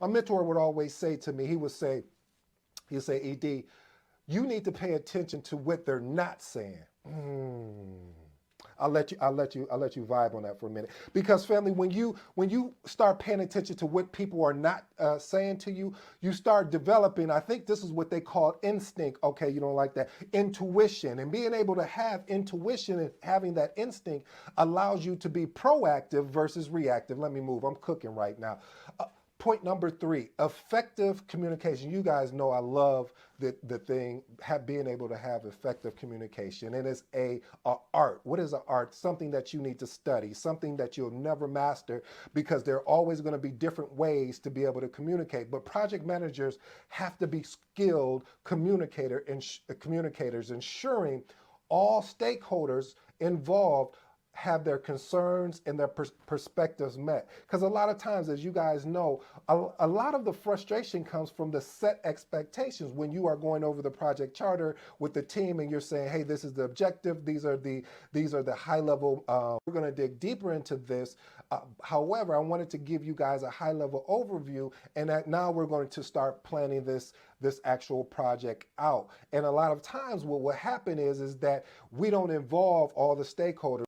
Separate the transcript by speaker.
Speaker 1: My mentor would always say to me, he'd say, ED, you need to pay attention to what they're not saying. I'll let you vibe on that for a minute. Because family, when you start paying attention to what people are not saying to you, you start developing. I think this is what they call instinct. Okay, you don't like that intuition, and being able to have intuition and having that instinct allows you to be proactive versus reactive. Let me move. I'm cooking right now. Point number three, effective communication. You guys know I love the thing, being able to have effective communication. And it's a art. What is an art? Something that you need to study, something that you'll never master, because there are always going to be different ways to be able to communicate. But project managers have to be skilled communicators, ensuring all stakeholders involved have their concerns and their perspectives met. Because a lot of times, as you guys know, a lot of the frustration comes from the set expectations when you are going over the project charter with the team and you're saying, hey, this is the objective, these are the high level. We're going to dig deeper into this. However, I wanted to give you guys a high level overview, and that now we're going to start planning this actual project out. And a lot of times what will happen is that we don't involve all the stakeholders.